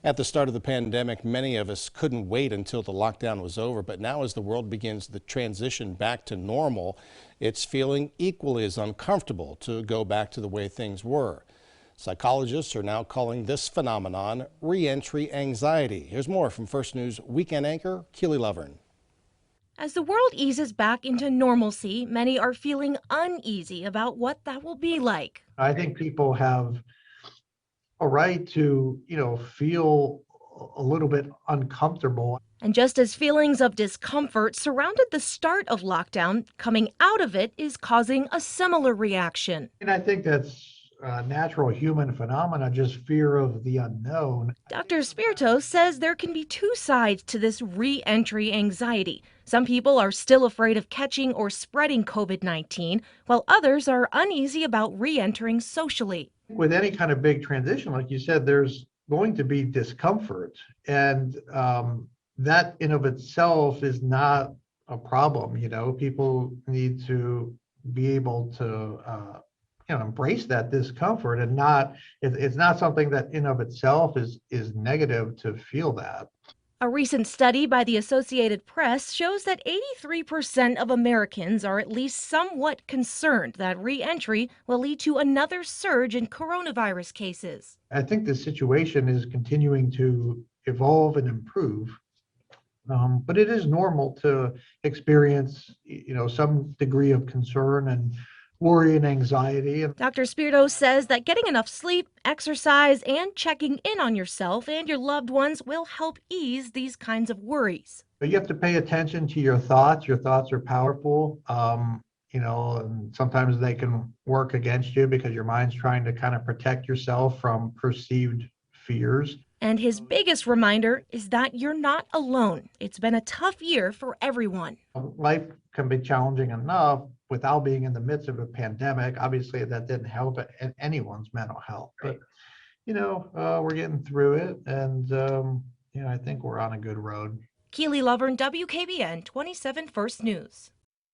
At the start of the pandemic, many of us couldn't wait until the lockdown was over, but now as the world begins the transition back to normal, it's feeling equally as uncomfortable to go back to the way things were. Psychologists are now calling this phenomenon re-entry anxiety. Here's more from First News weekend anchor Keely Lovern. As the world eases back into normalcy, many are feeling uneasy about what that will be like. I think people have a right to, feel a little bit uncomfortable. And just as feelings of discomfort surrounded the start of lockdown, coming out of it is causing a similar reaction. And I think that's a natural human phenomena, just fear of the unknown. Dr. Spirito says there can be two sides to this re-entry anxiety. Some people are still afraid of catching or spreading COVID-19, while others are uneasy about re-entering socially. With any kind of big transition, like you said, there's going to be discomfort. And that in of itself is not a problem. People need to be able to embrace that discomfort and it's not something that in of itself is negative to feel that. A recent study by the Associated Press shows that 83% of Americans are at least somewhat concerned that re-entry will lead to another surge in coronavirus cases. I think the situation is continuing to evolve and improve. But it is normal to experience, some degree of concern and worry and anxiety. Dr. Spirito says that getting enough sleep, exercise, and checking in on yourself and your loved ones will help ease these kinds of worries. But you have to pay attention to your thoughts. Your thoughts are powerful, and sometimes they can work against you because your mind's trying to kind of protect yourself from perceived fears. And his biggest reminder is that you're not alone. It's been a tough year for everyone. Life can be challenging enough without being in the midst of a pandemic. Obviously, that didn't help anyone's mental health. But, we're getting through it. And, I think we're on a good road. Keely Lovern, WKBN 27 First News.